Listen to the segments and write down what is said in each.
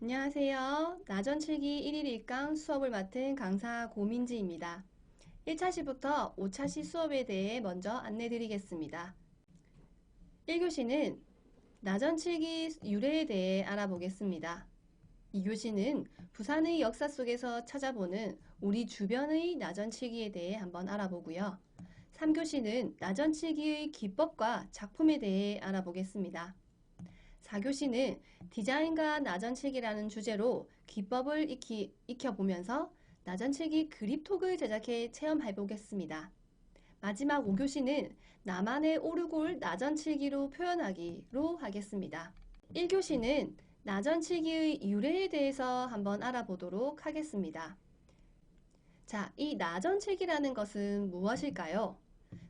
안녕하세요. 나전칠기 1일 1강 수업을 맡은 강사 고민지입니다. 1차시부터 5차시 수업에 대해 먼저 안내 드리겠습니다. 1교시는 나전칠기 유래에 대해 알아보겠습니다. 2교시는 부산의 역사 속에서 찾아보는 우리 주변의 나전칠기에 대해 한번 알아보고요. 3교시는 나전칠기의 기법과 작품에 대해 알아보겠습니다. 4교시는 디자인과 나전칠기라는 주제로 기법을 익혀보면서 나전칠기 그립톡을 제작해 체험해 보겠습니다. 마지막 5교시는 나만의 오르골 나전칠기로 표현하기로 하겠습니다. 1교시는 나전칠기의 유래에 대해서 한번 알아보도록 하겠습니다. 자, 이 나전칠기라는 것은 무엇일까요?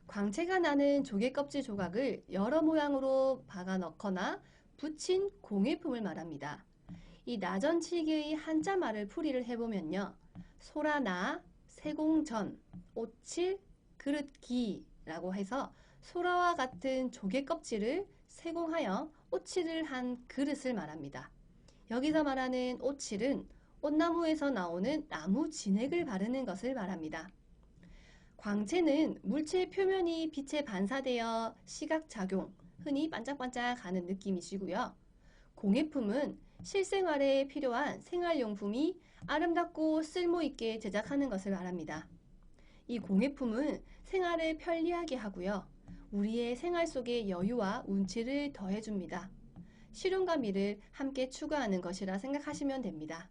광채가 나는 조개껍질 조각을 여러 모양으로 박아 넣거나 붙인 공예품을 말합니다. 이 나전칠기의 한자말을 풀이를 해보면요. 소라나, 세공전, 오칠, 그릇기라고 해서 소라와 같은 조개껍질을 세공하여 오칠을 한 그릇을 말합니다. 여기서 말하는 오칠은 꽃나무에서 나오는 나무 진액을 바르는 것을 말합니다. 광채는 물체 표면이 빛에 반사되어 시각작용, 흔히 반짝반짝하는 느낌이시고요. 공예품은 실생활에 필요한 생활용품이 아름답고 쓸모있게 제작하는 것을 말합니다. 이 공예품은 생활을 편리하게 하고요. 우리의 생활 속에 여유와 운치를 더해줍니다. 실용감미를 함께 추구하는 것이라 생각하시면 됩니다.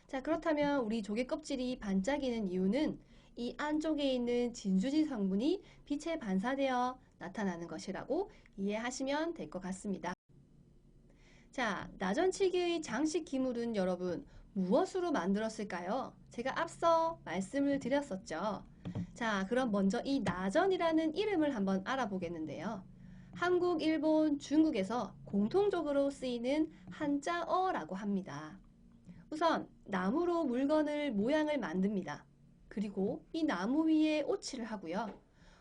자, 그렇다면 우리 조개 껍질이 반짝이는 이유는 이 안쪽에 있는 진주지 성분이 빛에 반사되어 나타나는 것이라고 이해하시면 될 것 같습니다. 자, 나전칠기의 장식 기물은 여러분 무엇으로 만들었을까요? 제가 앞서 말씀을 드렸었죠. 자, 그럼 먼저 이 나전이라는 이름을 한번 알아보겠는데요. 한국, 일본, 중국에서 공통적으로 쓰이는 한자어라고 합니다. 우선 나무로 물건을 모양을 만듭니다. 그리고 이 나무 위에 오칠을 하고요.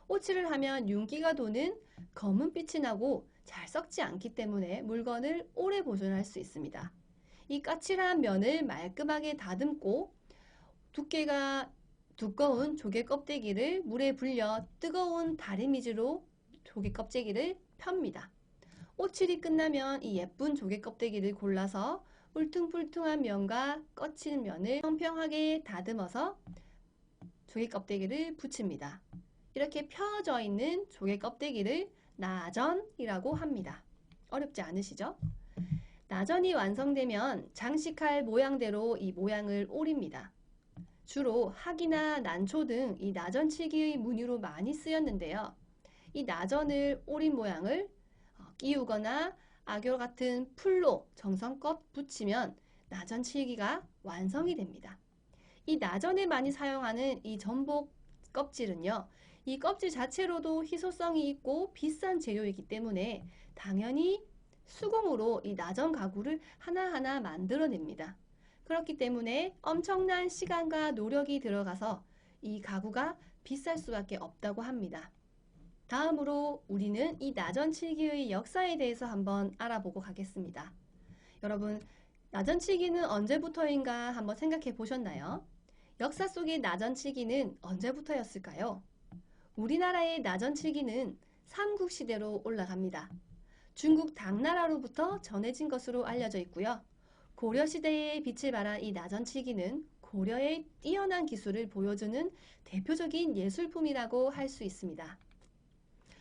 오칠을 하면 윤기가 도는 검은빛이 나고 잘 썩지 않기 때문에 물건을 오래 보존할 수 있습니다. 이 까칠한 면을 말끔하게 다듬고 두께가 두꺼운 조개 껍데기를 물에 불려 뜨거운 다리미질로 조개 껍데기를 펴니다. 오칠이 끝나면 이 예쁜 조개 껍데기를 골라서 울퉁불퉁한 면과 거친 면을 평평하게 다듬어서 조개 껍데기를 붙입니다. 이렇게 펴져 있는 조개 껍데기를 나전이라고 합니다. 어렵지 않으시죠? 나전이 완성되면 장식할 모양대로 이 모양을 오립니다. 주로 학이나 난초 등 이 나전칠기의 무늬로 많이 쓰였는데요. 이 나전을 오린 모양을 끼우거나 악교 같은 풀로 정성껏 붙이면 나전칠기가 완성이 됩니다. 이 나전에 많이 사용하는 이 전복 껍질은요. 이 껍질 자체로도 희소성이 있고 비싼 재료이기 때문에 당연히 수공으로 이 나전 가구를 하나하나 만들어냅니다. 그렇기 때문에 엄청난 시간과 노력이 들어가서 이 가구가 비쌀 수밖에 없다고 합니다. 다음으로 우리는 이 나전칠기의 역사에 대해서 한번 알아보고 가겠습니다. 여러분, 나전칠기는 언제부터인가 한번 생각해 보셨나요? 역사 속의 나전칠기는 언제부터였을까요? 우리나라의 나전칠기는 삼국시대로 올라갑니다. 중국 당나라로부터 전해진 것으로 알려져 있고요. 고려시대의 빛을 발한 이 나전칠기는 고려의 뛰어난 기술을 보여주는 대표적인 예술품이라고 할 수 있습니다.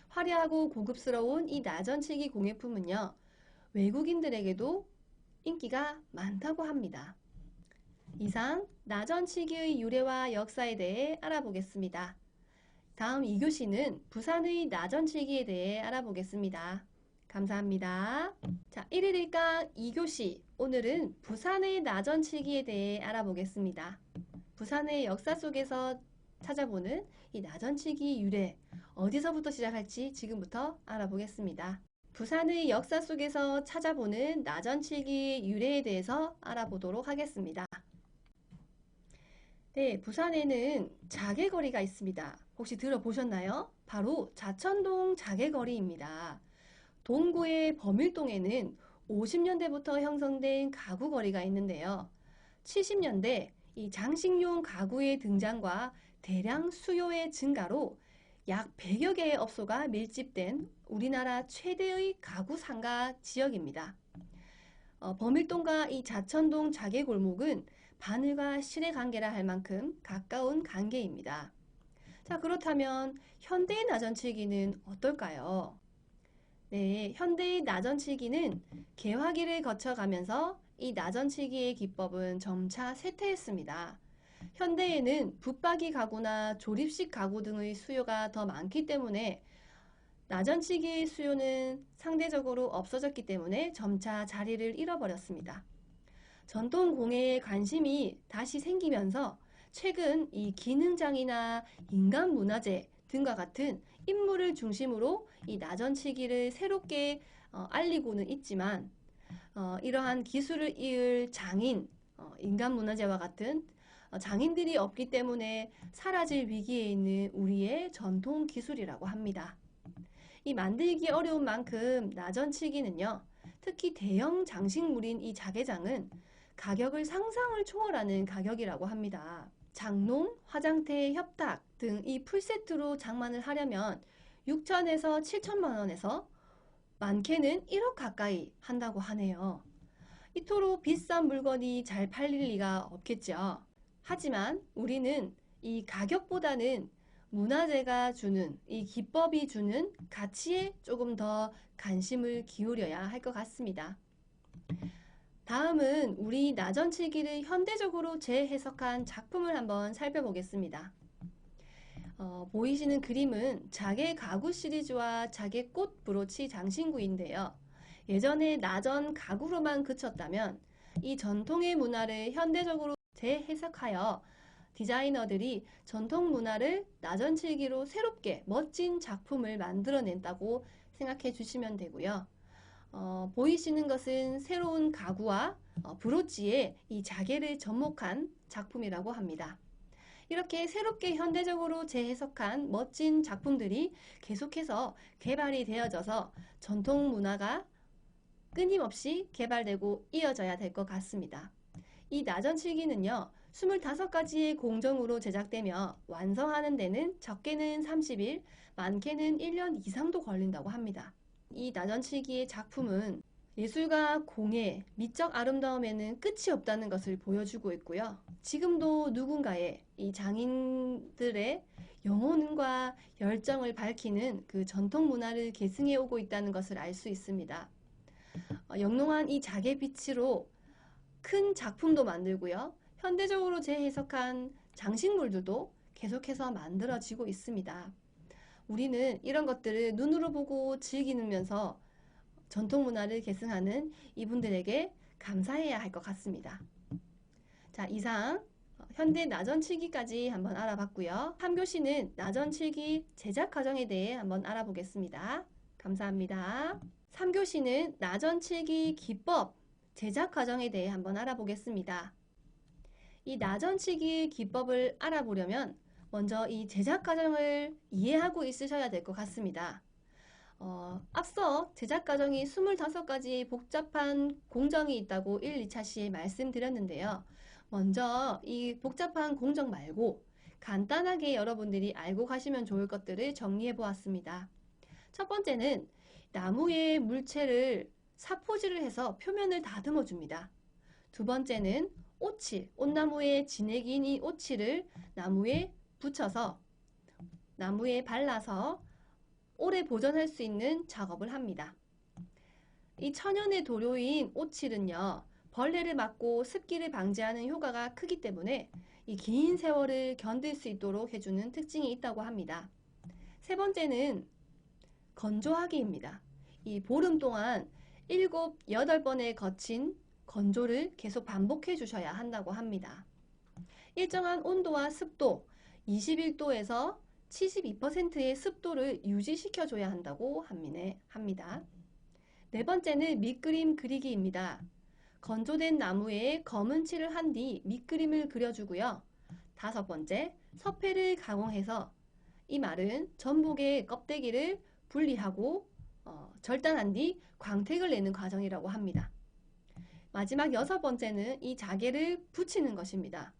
화려하고 고급스러운 이 나전칠기 공예품은요, 외국인들에게도 인기가 많다고 합니다. 이상 나전칠기의 유래와 역사에 대해 알아보겠습니다. 다음 2교시는 부산의 나전칠기에 대해 알아보겠습니다. 감사합니다. 자, 1일 1강 2교시 오늘은 부산의 나전칠기에 대해 알아보겠습니다. 부산의 역사 속에서 찾아보는 이 나전칠기 유래 어디서부터 시작할지 지금부터 알아보겠습니다. 부산의 역사 속에서 찾아보는 나전칠기 유래에 대해서 알아보도록 하겠습니다. 네, 부산에는 자개거리가 있습니다. 혹시 들어보셨나요? 바로 자천동 자개거리입니다. 동구의 범일동에는 50년대부터 형성된 가구 거리가 있는데요. 70년대 이 장식용 가구의 등장과 대량 수요의 증가로 약 100여 개의 업소가 밀집된 우리나라 최대의 가구 상가 지역입니다. 범일동과 이 자천동 자개골목은 바늘과 실의 관계라 할 만큼 가까운 관계입니다. 자, 그렇다면 현대의 나전칠기는 어떨까요? 네, 현대의 나전칠기는 개화기를 거쳐가면서 이 나전칠기의 기법은 점차 쇠퇴했습니다. 현대에는 붙박이 가구나 조립식 가구 등의 수요가 더 많기 때문에 나전치기의 수요는 상대적으로 없어졌기 때문에 점차 자리를 잃어버렸습니다. 전통 공예에 관심이 다시 생기면서 최근 이 기능장이나 인간 문화재 등과 같은 인물을 중심으로 이 나전치기를 새롭게 알리고는 있지만 이러한 기술을 이을 장인, 인간 문화재와 같은 장인들이 없기 때문에 사라질 위기에 있는 우리의 전통 기술이라고 합니다. 이 만들기 어려운 만큼 나전치기는요, 특히 대형 장식물인 이 자개장은 가격을 상상을 초월하는 가격이라고 합니다. 장롱, 화장대, 협탁 등 이 풀세트로 장만을 하려면 6천에서 7천만 원에서 많게는 1억 가까이 한다고 하네요. 이토록 비싼 물건이 잘 팔릴 리가 없겠죠. 하지만 우리는 이 가격보다는 문화재가 주는, 이 기법이 주는 가치에 조금 더 관심을 기울여야 할 것 같습니다. 다음은 우리 나전칠기를 현대적으로 재해석한 작품을 한번 살펴보겠습니다. 보이시는 그림은 자개 가구 시리즈와 자개 꽃 브로치 장신구인데요. 예전에 나전 가구로만 그쳤다면 이 전통의 문화를 현대적으로 재해석하여 디자이너들이 전통 문화를 나전칠기로 새롭게 멋진 작품을 만들어낸다고 생각해 주시면 되고요. 보이시는 것은 새로운 가구와 브로치에 이 자개를 접목한 작품이라고 합니다. 이렇게 새롭게 현대적으로 재해석한 멋진 작품들이 계속해서 개발이 되어져서 전통 문화가 끊임없이 개발되고 이어져야 될 것 같습니다. 이 나전칠기는요, 25가지의 공정으로 제작되며 완성하는 데는 적게는 30일, 많게는 1년 이상도 걸린다고 합니다. 이 나전칠기의 작품은 예술과 공예, 미적 아름다움에는 끝이 없다는 것을 보여주고 있고요. 지금도 누군가의 이 장인들의 영혼과 열정을 밝히는 그 전통 문화를 계승해 오고 있다는 것을 알 수 있습니다. 영롱한 이 자개빛으로 큰 작품도 만들고요. 현대적으로 재해석한 장식물들도 계속해서 만들어지고 있습니다. 우리는 이런 것들을 눈으로 보고 즐기면서 전통 문화를 계승하는 이분들에게 감사해야 할 것 같습니다. 자, 이상 현대 나전칠기까지 한번 알아봤고요. 3교시는 나전칠기 제작 과정에 대해 한번 알아보겠습니다. 감사합니다. 3교시는 나전칠기 기법 제작 과정에 대해 한번 알아보겠습니다. 이 나전칠기 기법을 알아보려면 먼저 이 제작 과정을 이해하고 있으셔야 될 것 같습니다. 앞서 제작 과정이 25가지 복잡한 공정이 있다고 1, 2차 시에 말씀드렸는데요. 먼저 이 복잡한 공정 말고 간단하게 여러분들이 알고 가시면 좋을 것들을 정리해 보았습니다. 첫 번째는 나무의 물체를 사포질을 해서 표면을 다듬어 줍니다. 두 번째는 오칠, 온나무의 진액인 이 오칠을 나무에 붙여서 나무에 발라서 오래 보존할 수 있는 작업을 합니다. 이 천연의 도료인 오칠은요, 벌레를 막고 습기를 방지하는 효과가 크기 때문에 이 긴 세월을 견딜 수 있도록 해주는 특징이 있다고 합니다. 세 번째는 건조하기입니다. 이 보름 동안 7, 8번에 거친 건조를 계속 반복해 주셔야 한다고 합니다. 일정한 온도와 습도, 21도에서 72%의 습도를 유지시켜 줘야 한다고 합니다. 네 번째는 밑그림 그리기입니다. 건조된 나무에 검은 칠을 한 뒤 밑그림을 그려주고요. 다섯 번째, 서패를 가공해서 이 말은 전복의 껍데기를 분리하고 절단한 뒤 광택을 내는 과정이라고 합니다. 마지막 6번째는 이 자개를 붙이는 것입니다.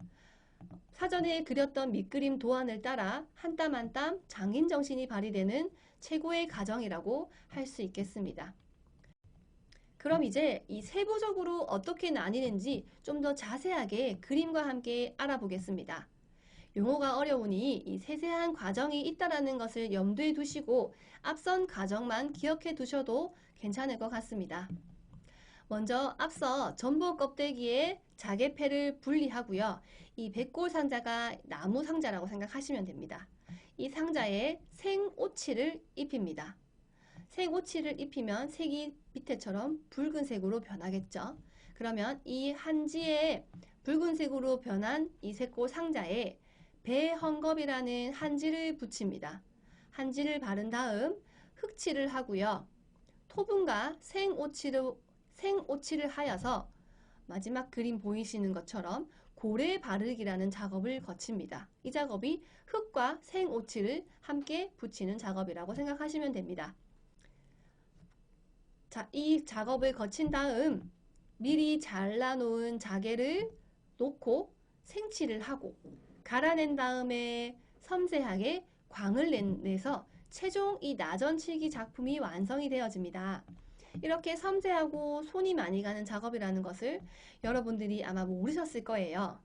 사전에 그렸던 밑그림 도안을 따라 한 땀 한 땀 장인 정신이 발휘되는 최고의 과정이라고 할 수 있겠습니다. 그럼 이제 이 세부적으로 어떻게 나뉘는지 좀 더 자세하게 그림과 함께 알아보겠습니다. 용어가 어려우니 이 세세한 과정이 있다는 것을 염두에 두시고 앞선 과정만 기억해 두셔도 괜찮을 것 같습니다. 먼저 앞서 전복 껍데기에 자개패를 분리하고요. 이 백골 상자가 나무 상자라고 생각하시면 됩니다. 이 상자에 생오칠을 입힙니다. 생오칠을 입히면 색이 밑에처럼 붉은색으로 변하겠죠. 그러면 이 한지에 붉은색으로 변한 이 색골 상자에 배헝겊이라는 한지를 붙입니다. 한지를 바른 다음 흑칠을 하고요. 토분과 생오칠을 하여서 마지막 그림 보이시는 것처럼 고래 바르기라는 작업을 거칩니다. 이 작업이 흑과 생오칠을 함께 붙이는 작업이라고 생각하시면 됩니다. 자, 이 작업을 거친 다음 미리 잘라놓은 자개를 놓고 생칠을 하고 갈아낸 다음에 섬세하게 광을 내서 최종 이 나전칠기 작품이 완성이 되어집니다. 이렇게 섬세하고 손이 많이 가는 작업이라는 것을 여러분들이 아마 모르셨을 거예요.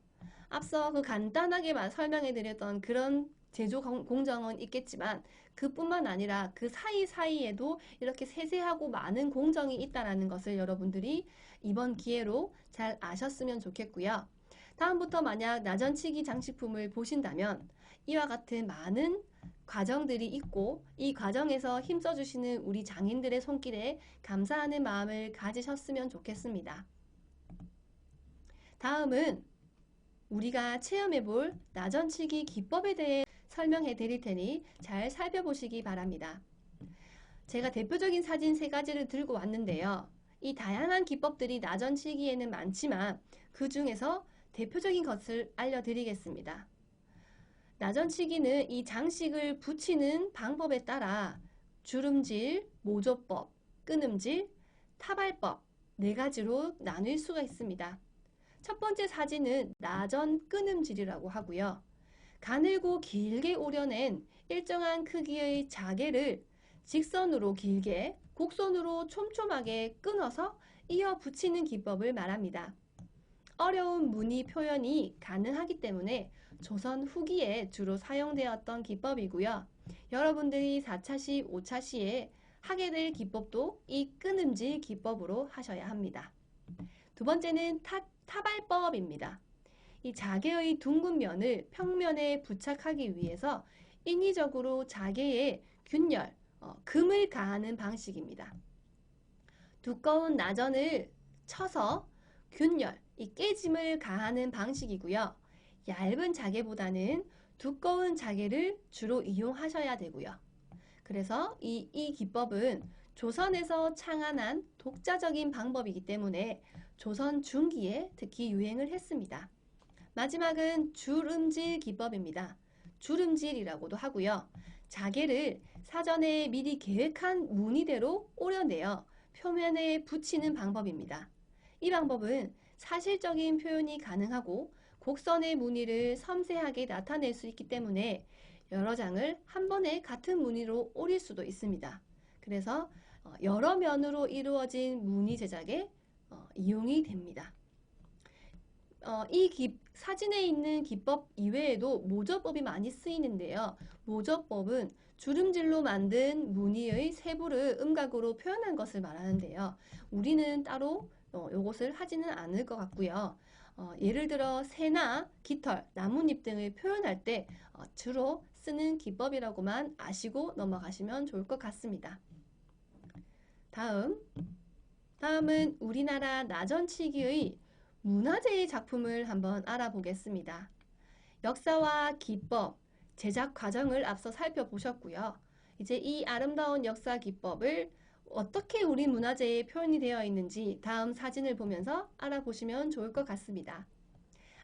앞서 그 간단하게만 설명해 드렸던 그런 제조 공정은 있겠지만 그뿐만 아니라 그 사이사이에도 이렇게 세세하고 많은 공정이 있다는 것을 여러분들이 이번 기회로 잘 아셨으면 좋겠고요. 다음부터 만약 나전치기 장식품을 보신다면 이와 같은 많은 과정들이 있고 이 과정에서 힘써주시는 우리 장인들의 손길에 감사하는 마음을 가지셨으면 좋겠습니다. 다음은 우리가 체험해볼 나전치기 기법에 대해 설명해 드릴 테니 잘 살펴보시기 바랍니다. 제가 대표적인 사진 3가지를 들고 왔는데요. 이 다양한 기법들이 나전치기에는 많지만 그 중에서 대표적인 것을 알려드리겠습니다. 나전치기는 이 장식을 붙이는 방법에 따라 주름질, 모조법, 끊음질, 타발법 4가지로 나눌 수가 있습니다. 첫 번째 사진은 나전 끊음질이라고 하고요. 가늘고 길게 오려낸 일정한 크기의 자개를 직선으로 길게, 곡선으로 촘촘하게 끊어서 이어 붙이는 기법을 말합니다. 어려운 무늬 표현이 가능하기 때문에 조선 후기에 주로 사용되었던 기법이고요. 여러분들이 4차시, 5차시에 하게 될 기법도 이 끊음질 기법으로 하셔야 합니다. 두 번째는 타발법입니다. 이 자개의 둥근 면을 평면에 부착하기 위해서 인위적으로 자개에 균열, 금을 가하는 방식입니다. 두꺼운 나전을 쳐서 균열, 이 깨짐을 가하는 방식이고요. 얇은 자개보다는 두꺼운 자개를 주로 이용하셔야 되고요. 그래서 이 기법은 조선에서 창안한 독자적인 방법이기 때문에 조선 중기에 특히 유행을 했습니다. 마지막은 줄음질 기법입니다. 줄음질이라고도 하고요. 자개를 사전에 미리 계획한 무늬대로 오려내어 표면에 붙이는 방법입니다. 이 방법은 사실적인 표현이 가능하고 곡선의 무늬를 섬세하게 나타낼 수 있기 때문에 여러 장을 한 번에 같은 무늬로 오릴 수도 있습니다. 그래서 여러 면으로 이루어진 무늬 제작에 이용이 됩니다. 사진에 있는 기법 이외에도 모저법이 많이 쓰이는데요. 모저법은 주름질로 만든 무늬의 세부를 음각으로 표현한 것을 말하는데요. 우리는 따로 이것을 하지는 않을 것 같고요. 예를 들어 새나 깃털, 나뭇잎 등을 표현할 때 주로 쓰는 기법이라고만 아시고 넘어가시면 좋을 것 같습니다. 다음은 우리나라 나전치기의 문화재의 작품을 한번 알아보겠습니다. 역사와 기법, 제작 과정을 앞서 살펴보셨고요. 이제 이 아름다운 역사 기법을 어떻게 우리 문화재에 표현이 되어 있는지 다음 사진을 보면서 알아보시면 좋을 것 같습니다.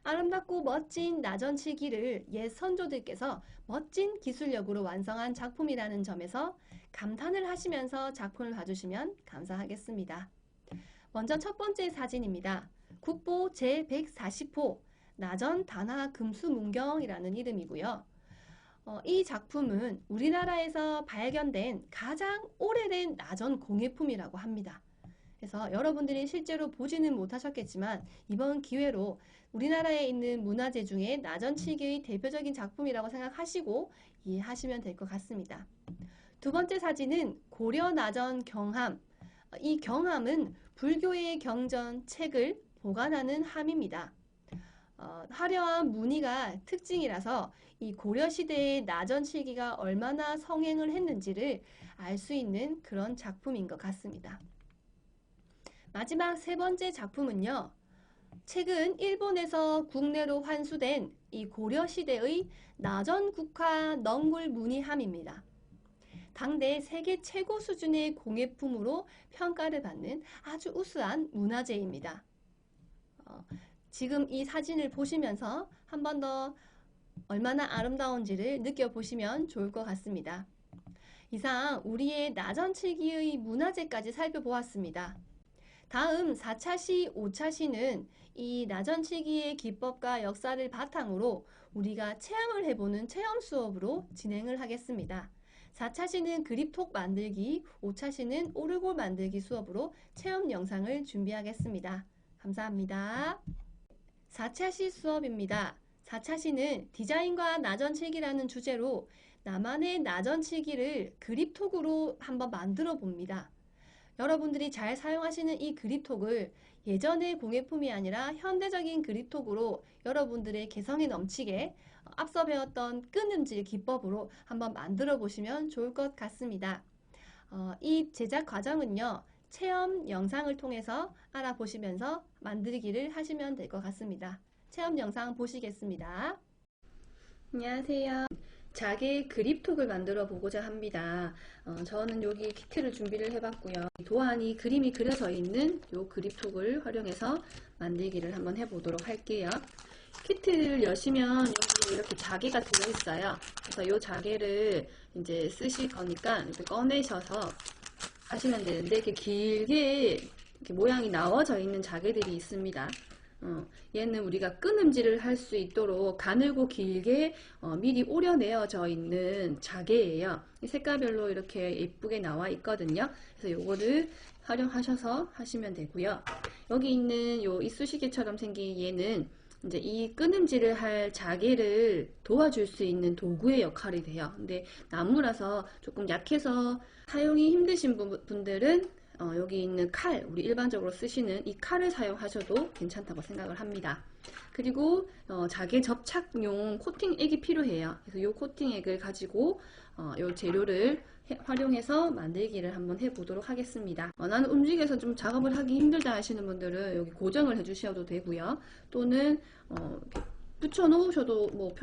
아름답고 멋진 나전칠기를 옛 선조들께서 멋진 기술력으로 완성한 작품이라는 점에서 감탄을 하시면서 작품을 봐주시면 감사하겠습니다. 먼저 첫 번째 사진입니다. 국보 제140호 나전 단화 금수문경이라는 이름이고요. 이 작품은 우리나라에서 발견된 가장 오래된 나전 공예품이라고 합니다. 그래서 여러분들이 실제로 보지는 못하셨겠지만 이번 기회로 우리나라에 있는 문화재 중에 나전칠기의 대표적인 작품이라고 생각하시고 이해하시면 될 것 같습니다. 두 번째 사진은 고려 나전 경함. 이 경함은 불교의 경전, 책을 보관하는 함입니다. 화려한 무늬가 특징이라서 이 고려시대의 나전칠기가 얼마나 성행을 했는지를 알 수 있는 그런 작품인 것 같습니다. 마지막 세 번째 작품은요. 최근 일본에서 국내로 환수된 이 고려시대의 나전국화 넝굴 무늬함입니다. 당대 세계 최고 수준의 공예품으로 평가를 받는 아주 우수한 문화재입니다. 지금 이 사진을 보시면서 한 번 더 얼마나 아름다운지를 느껴보시면 좋을 것 같습니다. 이상 우리의 나전칠기의 문화재까지 살펴보았습니다. 다음 4차시, 5차시는 이 나전칠기의 기법과 역사를 바탕으로 우리가 체험을 해보는 체험 수업으로 진행을 하겠습니다. 4차시는 그립톡 만들기, 5차시는 오르골 만들기 수업으로 체험 영상을 준비하겠습니다. 감사합니다. 4차시 수업입니다. 4차시는 디자인과 나전칠기라는 주제로 나만의 나전칠기를 그립톡으로 한번 만들어 봅니다. 여러분들이 잘 사용하시는 이 그립톡을 예전의 공예품이 아니라 현대적인 그립톡으로 여러분들의 개성이 넘치게 앞서 배웠던 끊음질 기법으로 한번 만들어 보시면 좋을 것 같습니다. 이 제작 과정은요. 체험 영상을 통해서 알아보시면서 만들기를 하시면 될 것 같습니다. 체험 영상 보시겠습니다. 안녕하세요. 자개 그립톡을 만들어 보고자 합니다. 저는 여기 키트를 준비를 해봤고요. 도안이 그림이 그려져 있는 이 그립톡을 활용해서 만들기를 한번 해보도록 할게요. 키트를 여시면 여기 이렇게 자개가 들어있어요. 그래서 이 자개를 이제 쓰실 거니까 이렇게 꺼내셔서 하시면 되는데 이렇게 길게 이렇게 모양이 나와져 있는 자개들이 있습니다. 얘는 우리가 끊음질을 할 수 있도록 가늘고 길게 미리 오려내어져 있는 자개예요. 색깔별로 이렇게 예쁘게 나와 있거든요. 그래서 요거를 활용하셔서 하시면 되고요. 여기 있는 요 이쑤시개처럼 생긴 얘는 이제 이 끊음질을 할 자개를 도와줄 수 있는 도구의 역할이 돼요. 근데 나무라서 조금 약해서 사용이 힘드신 분들은 여기 있는 칼, 우리 일반적으로 쓰시는 이 칼을 사용하셔도 괜찮다고 생각을 합니다. 그리고 자개 접착용 코팅액이 필요해요. 그래서 이 코팅액을 가지고 이 재료를 활용해서 만들기를 한번 해보도록 하겠습니다. 나는 움직여서 좀 작업을 하기 힘들다 하시는 분들은 여기 고정을 해주셔도 되고요. 또는 이렇게 붙여 놓으셔도 뭐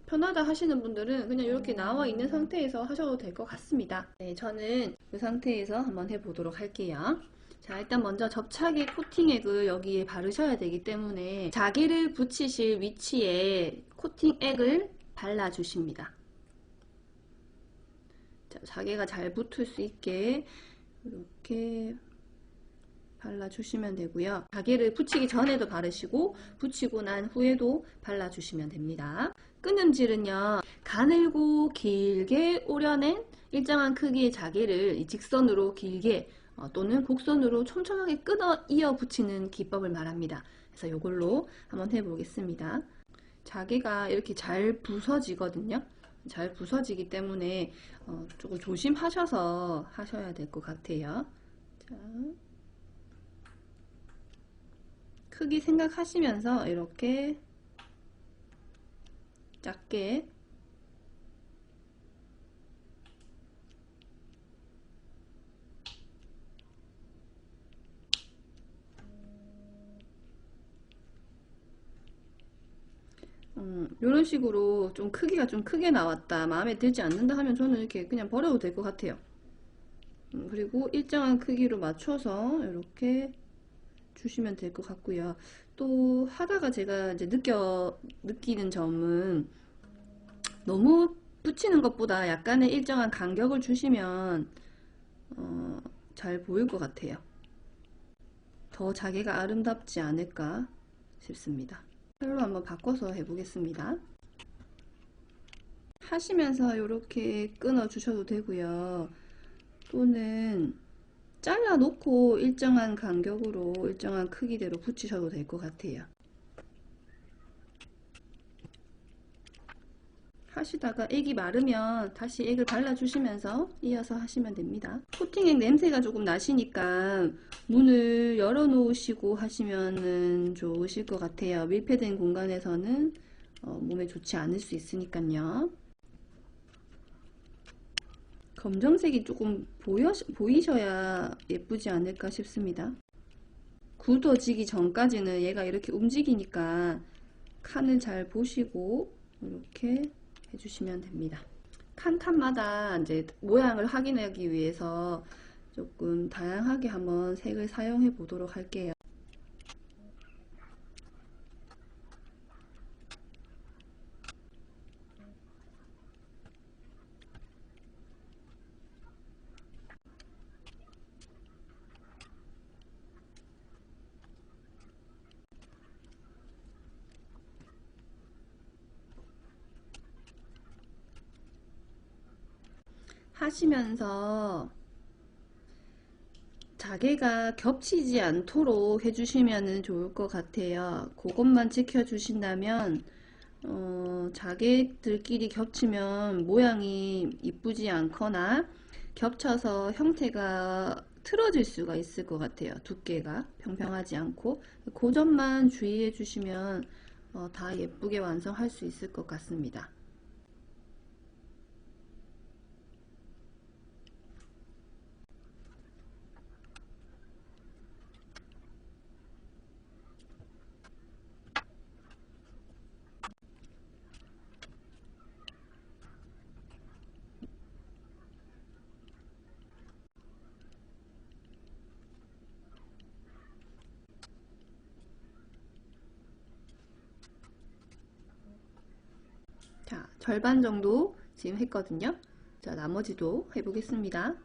편하다 하시는 분들은 그냥 이렇게 나와 있는 상태에서 하셔도 될 것 같습니다. 네, 저는 이 상태에서 한번 해보도록 할게요. 자, 일단 먼저 접착의 코팅액을 여기에 바르셔야 되기 때문에 자개를 붙이실 위치에 코팅액을 발라주십니다. 자, 자개가 잘 붙을 수 있게 이렇게 발라주시면 되고요. 자개를 붙이기 전에도 바르시고 붙이고 난 후에도 발라주시면 됩니다. 끊음질은요, 가늘고 길게 오려낸 일정한 크기의 자개를 직선으로 길게 또는 곡선으로 촘촘하게 끊어 이어 붙이는 기법을 말합니다. 그래서 이걸로 한번 해보겠습니다. 자개가 이렇게 잘 부서지거든요. 잘 부서지기 때문에 조금 조심하셔서 하셔야 될 것 같아요. 자, 크기 생각하시면서 이렇게 작게 이런 식으로 좀 크기가 좀 크게 나왔다, 마음에 들지 않는다 하면 저는 이렇게 그냥 버려도 될 것 같아요. 그리고 일정한 크기로 맞춰서 이렇게 주시면 될 것 같고요. 또 하다가 제가 이제 느끼는 점은 너무 붙이는 것보다 약간의 일정한 간격을 주시면 잘 보일 것 같아요. 더 자개가 아름답지 않을까 싶습니다. 컬러 한번 바꿔서 해보겠습니다. 하시면서 이렇게 끊어 주셔도 되고요. 또는 잘라 놓고 일정한 간격으로 일정한 크기대로 붙이셔도 될 것 같아요. 하시다가 액이 마르면 다시 액을 발라주시면서 이어서 하시면 됩니다. 코팅액 냄새가 조금 나시니까 문을 열어 놓으시고 하시면 좋으실 것 같아요. 밀폐된 공간에서는 몸에 좋지 않을 수 있으니까요. 검정색이 조금 보이셔야 예쁘지 않을까 싶습니다. 굳어지기 전까지는 얘가 이렇게 움직이니까 칸을 잘 보시고 이렇게 해주시면 됩니다. 칸마다 이제 모양을 확인하기 위해서 조금 다양하게 한번 색을 사용해 보도록 할게요. 하시면서 자개가 겹치지 않도록 해주시면 좋을 것 같아요. 그것만 지켜주신다면 자개들끼리 겹치면 모양이 이쁘지 않거나 겹쳐서 형태가 틀어질 수가 있을 것 같아요. 두께가 평평하지 않고 그 점만 주의해 주시면 다 예쁘게 완성할 수 있을 것 같습니다. 자, 절반 정도 지금 했거든요. 자, 나머지도 해보겠습니다.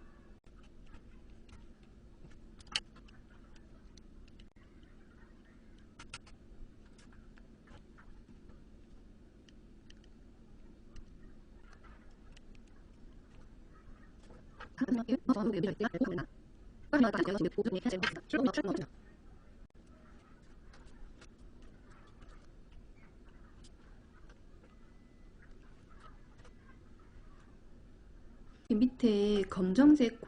밑에 검정색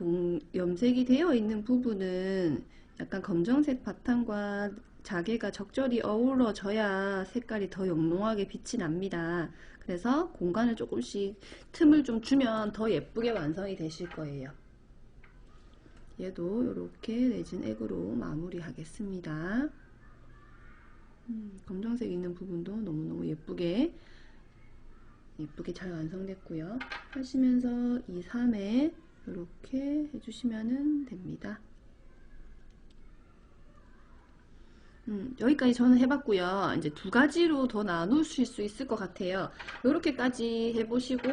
염색이 되어 있는 부분은 약간 검정색 바탕과 자개가 적절히 어우러져야 색깔이 더 영롱하게 빛이 납니다. 그래서 공간을 조금씩 틈을 좀 주면 더 예쁘게 완성이 되실 거예요. 얘도 이렇게 레진 액으로 마무리 하겠습니다. 검정색 있는 부분도 너무너무 예쁘게 잘 완성됐고요. 하시면서 2, 3회 이렇게 해주시면 됩니다. 여기까지 저는 해봤고요. 이제 두 가지로 더 나누실 수 있을 것 같아요. 이렇게까지 해보시고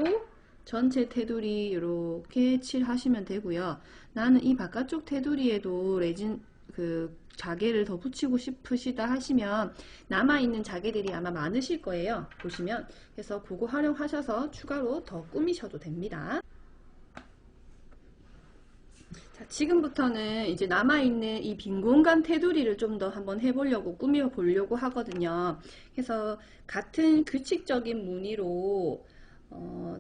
전체 테두리 이렇게 칠하시면 되고요. 나는 이 바깥쪽 테두리에도 레진 자개를 더 붙이고 싶으시다 하시면 남아있는 자개들이 아마 많으실 거예요. 보시면. 그래서 그거 활용하셔서 추가로 더 꾸미셔도 됩니다. 자, 지금부터는 이제 남아있는 이 빈 공간 테두리를 좀 더 한번 해보려고 꾸며 보려고 하거든요. 그래서 같은 규칙적인 무늬로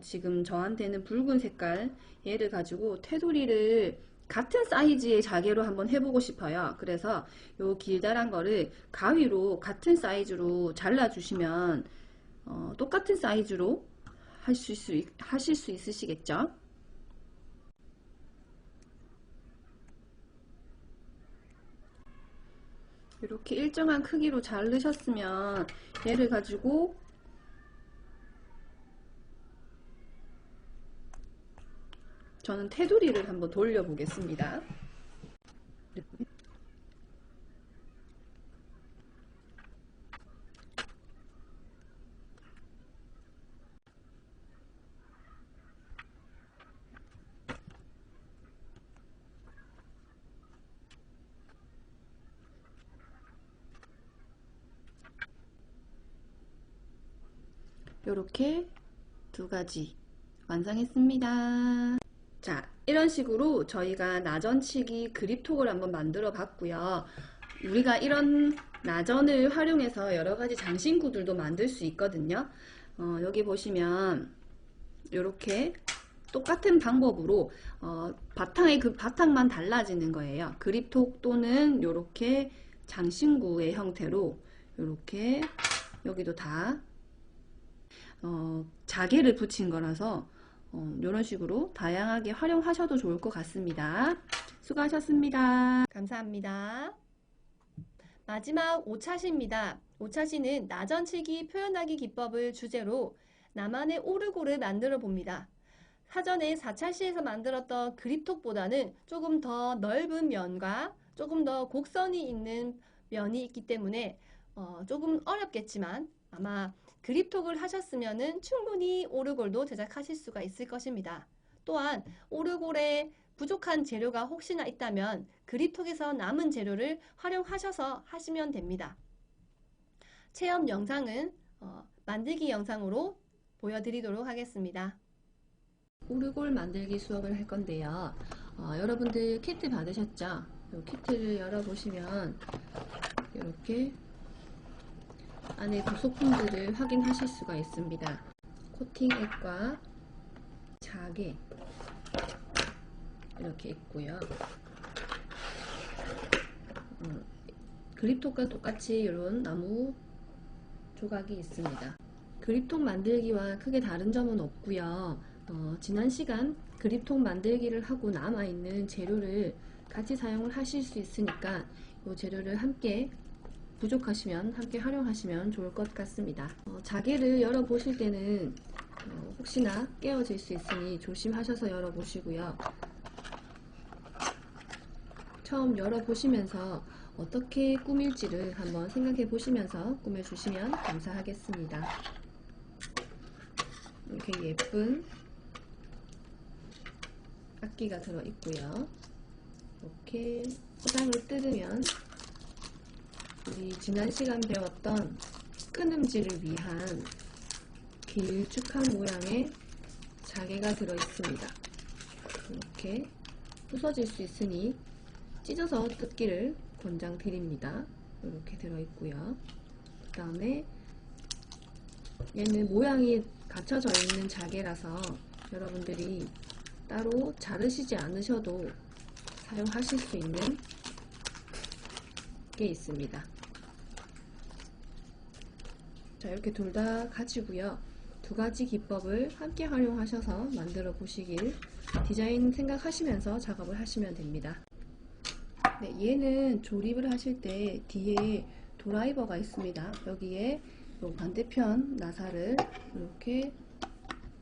지금 저한테는 붉은 색깔 얘를 가지고 테두리를 같은 사이즈의 자개로 한번 해보고 싶어요. 그래서 요 길다란 거를 가위로 같은 사이즈로 잘라주시면 똑같은 사이즈로 하실 수 있으시겠죠? 이렇게 일정한 크기로 자르셨으면 얘를 가지고 저는 테두리를 한번 돌려 보겠습니다. 이렇게 두 가지 완성했습니다. 자, 이런 식으로 저희가 나전치기 그립톡을 한번 만들어 봤고요. 우리가 이런 나전을 활용해서 여러 가지 장신구들도 만들 수 있거든요. 여기 보시면 이렇게 똑같은 방법으로 바탕의 그 바탕만 달라지는 거예요. 그립톡 또는 이렇게 장신구의 형태로 이렇게 여기도 다 자개를 붙인 거라서 이런 식으로 다양하게 활용하셔도 좋을 것 같습니다. 수고하셨습니다. 감사합니다. 마지막 5차시입니다. 5차시는 나전치기 표현하기 기법을 주제로 나만의 오르골을 만들어 봅니다. 사전에 4차시에서 만들었던 그립톡보다는 조금 더 넓은 면과 조금 더 곡선이 있는 면이 있기 때문에 조금 어렵겠지만 아마 그립톡을 하셨으면 충분히 오르골도 제작하실 수가 있을 것입니다. 또한 오르골에 부족한 재료가 혹시나 있다면 그립톡에서 남은 재료를 활용하셔서 하시면 됩니다. 체험 영상은 만들기 영상으로 보여드리도록 하겠습니다. 오르골 만들기 수업을 할 건데요. 여러분들 키트 받으셨죠? 이 키트를 열어보시면 이렇게 안에 부속품들을 확인하실 수가 있습니다. 코팅액과 자개 이렇게 있고요. 그립톡과 똑같이 이런 나무 조각이 있습니다. 그립톡 만들기와 크게 다른 점은 없고요. 지난 시간 그립톡 만들기를 하고 남아있는 재료를 같이 사용을 하실 수 있으니까 이 재료를 함께 부족하시면 함께 활용하시면 좋을 것 같습니다. 자개를 열어보실 때는 혹시나 깨어질 수 있으니 조심하셔서 열어보시고요. 처음 열어보시면서 어떻게 꾸밀지를 한번 생각해 보시면서 꾸며주시면 감사하겠습니다. 이렇게 예쁜 악기가 들어있고요. 이렇게 포장을 뜯으면 우리 지난 시간 배웠던 끊음질을 위한 길쭉한 모양의 자개가 들어있습니다. 이렇게 부서질 수 있으니 찢어서 뜯기를 권장드립니다. 이렇게 들어있고요. 그 다음에 얘는 모양이 갖춰져 있는 자개라서 여러분들이 따로 자르시지 않으셔도 사용하실 수 있는 게 있습니다. 자, 이렇게 둘 다 가지고요. 두 가지 기법을 함께 활용하셔서 만들어 보시길 디자인 생각하시면서 작업을 하시면 됩니다. 네, 얘는 조립을 하실 때 뒤에 드라이버가 있습니다. 여기에 반대편 나사를 이렇게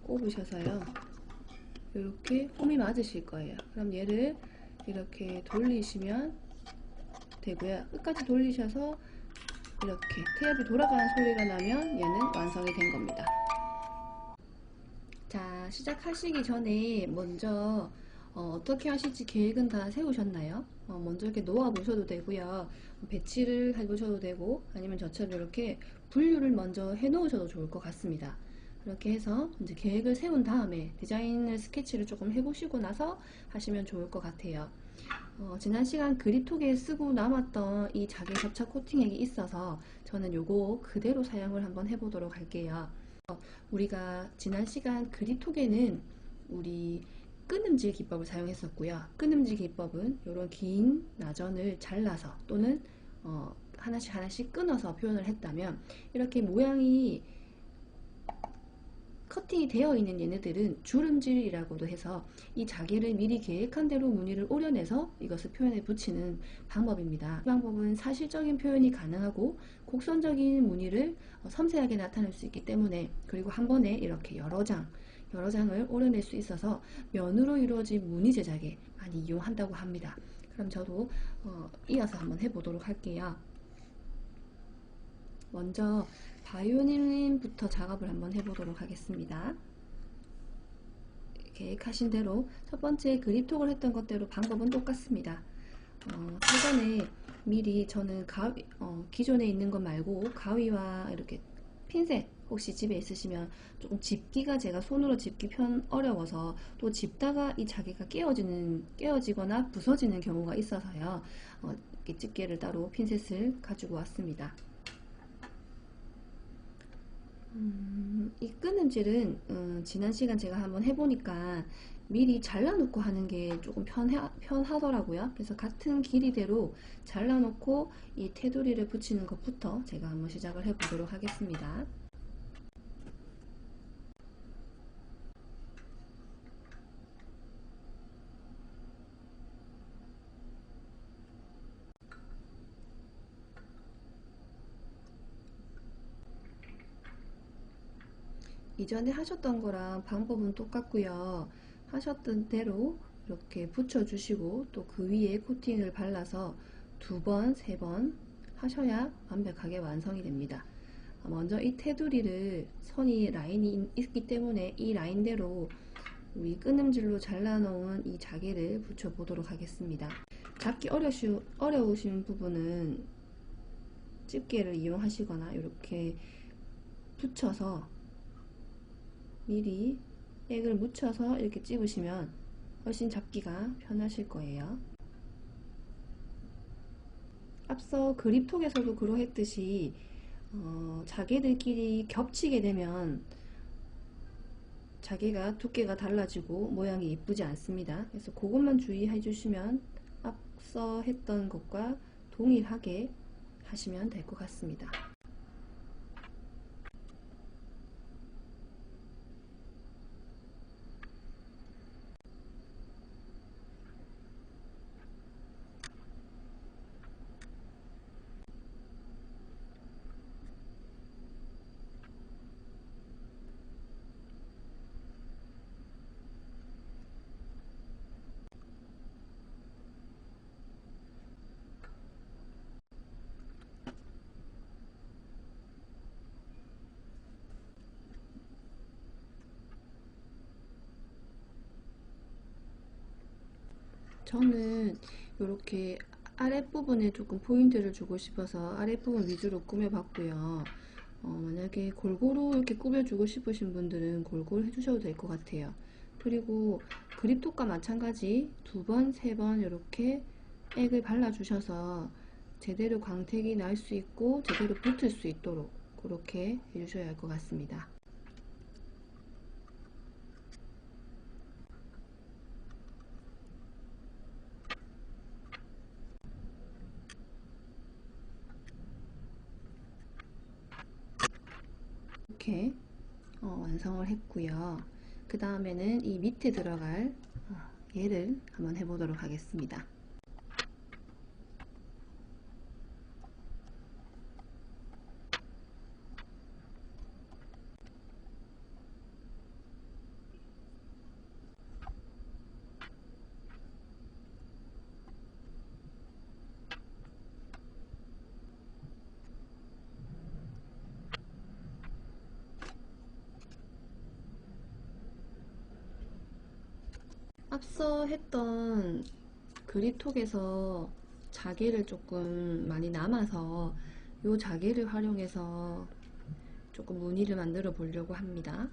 꼽으셔서요. 이렇게 홈이 맞으실 거예요. 그럼 얘를 이렇게 돌리시면 되고요. 끝까지 돌리셔서 이렇게 태엽이 돌아가는 소리가 나면 얘는 완성이 된 겁니다. 자, 시작하시기 전에 먼저 어떻게 하실지 계획은 다 세우셨나요? 먼저 이렇게 놓아 보셔도 되고요. 배치를 해 보셔도 되고 아니면 저처럼 이렇게 분류를 먼저 해 놓으셔도 좋을 것 같습니다. 그렇게 해서 이제 계획을 세운 다음에 디자인을 스케치를 조금 해보시고 나서 하시면 좋을 것 같아요. 지난 시간 그립톡에 쓰고 남았던 이 자개 접착 코팅액이 있어서 저는 요거 그대로 사용을 한번 해보도록 할게요. 우리가 지난 시간 그립톡에는 우리 끊음질 기법을 사용했었고요. 끊음질 기법은 이런 긴 나전을 잘라서 또는 하나씩 끊어서 표현을 했다면 이렇게 모양이 커팅이 되어 있는 얘네들은 주름질이라고도 해서 이 자개를 미리 계획한 대로 무늬를 오려내서 이것을 표현에 붙이는 방법입니다. 이 방법은 사실적인 표현이 가능하고 곡선적인 무늬를 섬세하게 나타낼 수 있기 때문에 그리고 한 번에 이렇게 여러 장을 오려낼 수 있어서 면으로 이루어진 무늬 제작에 많이 이용한다고 합니다. 그럼 저도 이어서 한번 해보도록 할게요. 먼저 바이오닐린부터 작업을 한번 해보도록 하겠습니다. 계획하신 대로 첫 번째 그립톡을 했던 것대로 방법은 똑같습니다. 사전에 미리 저는 기존에 있는 것 말고 가위와 이렇게 핀셋 혹시 집에 있으시면 조금 집기가 제가 손으로 집기 어려워서 또 집다가 이 자개가 깨어지거나 부서지는 경우가 있어서요. 이렇게 집게를 따로 핀셋을 가지고 왔습니다. 이 끊음질은 지난 시간 제가 한번 해보니까 미리 잘라놓고 하는 게 조금 편하더라고요. 그래서 같은 길이대로 잘라놓고 이 테두리를 붙이는 것부터 제가 한번 시작을 해보도록 하겠습니다. 이전에 하셨던 거랑 방법은 똑같고요. 하셨던 대로 이렇게 붙여주시고 또 그 위에 코팅을 발라서 2번, 3번 하셔야 완벽하게 완성이 됩니다. 먼저 이 테두리를 선이 라인이 있기 때문에 이 라인대로 우리 끊음질로 잘라놓은 이 자개를 붙여보도록 하겠습니다. 잡기 어려우신 부분은 집게를 이용하시거나 이렇게 붙여서 미리 액을 묻혀서 이렇게 찝으시면 훨씬 잡기가 편하실 거예요. 앞서 그립톡에서도 그러했듯이 자개들끼리 겹치게 되면 자개가 두께가 달라지고 모양이 이쁘지 않습니다. 그래서 그것만 주의해 주시면 앞서 했던 것과 동일하게 하시면 될 것 같습니다. 저는 이렇게 아랫부분에 조금 포인트를 주고 싶어서 아랫부분 위주로 꾸며봤고요. 만약에 골고루 이렇게 꾸며주고 싶으신 분들은 골고루 해주셔도 될 것 같아요. 그리고 그립톡과 마찬가지 2번, 3번 이렇게 액을 발라주셔서 제대로 광택이 날 수 있고 제대로 붙을 수 있도록 그렇게 해주셔야 할 것 같습니다. 이렇게 완성을 했고요. 그 다음에는 이 밑에 들어갈 얘를 한번 해보도록 하겠습니다. 앞서 했던 그립톡에서 자개를 조금 많이 남아서 이 자개를 활용해서 조금 무늬를 만들어 보려고 합니다.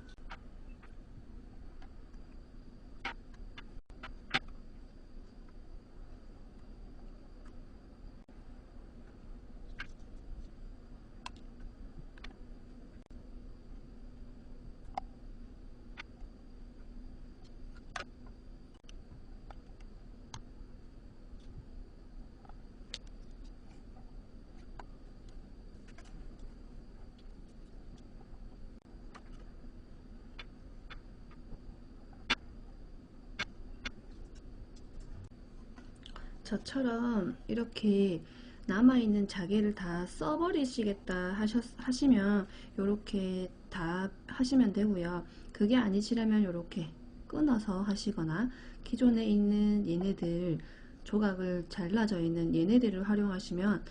저처럼 이렇게 남아있는 자개를 다 써버리시겠다 하시면 이렇게 다 하시면 되고요. 그게 아니시라면 이렇게 끊어서 하시거나 기존에 있는 얘네들 조각을 잘라져 있는 얘네들을 활용하시면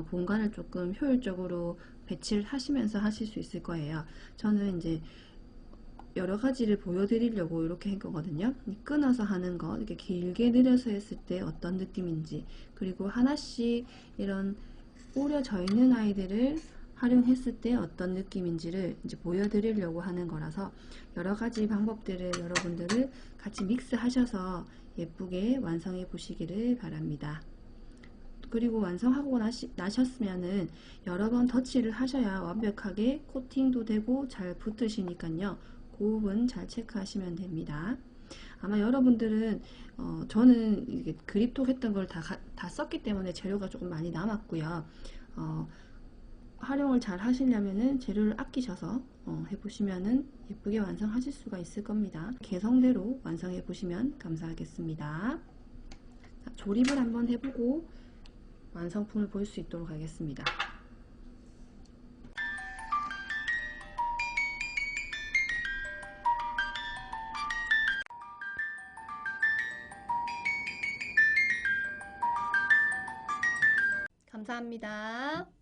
공간을 조금 효율적으로 배치를 하시면서 하실 수 있을 거예요. 저는 이제 여러 가지를 보여드리려고 이렇게 한 거거든요. 끊어서 하는 거, 이렇게 길게 늘려서 했을 때 어떤 느낌인지, 그리고 하나씩 이런 오려져 있는 아이들을 활용했을 때 어떤 느낌인지를 이제 보여드리려고 하는 거라서 여러 가지 방법들을 여러분들을 같이 믹스하셔서 예쁘게 완성해 보시기를 바랍니다. 그리고 완성하고 나셨으면은 여러 번 터치를 하셔야 완벽하게 코팅도 되고 잘 붙으시니까요. 그 부분 잘 체크하시면 됩니다. 아마 여러분들은 저는 이게 그립톡 했던 걸 다 썼기 때문에 재료가 조금 많이 남았고요. 활용을 잘 하시려면은 재료를 아끼셔서 해보시면은 예쁘게 완성하실 수가 있을 겁니다. 개성대로 완성해 보시면 감사하겠습니다. 자, 조립을 한번 해보고 완성품을 볼 수 있도록 하겠습니다. 감사합니다.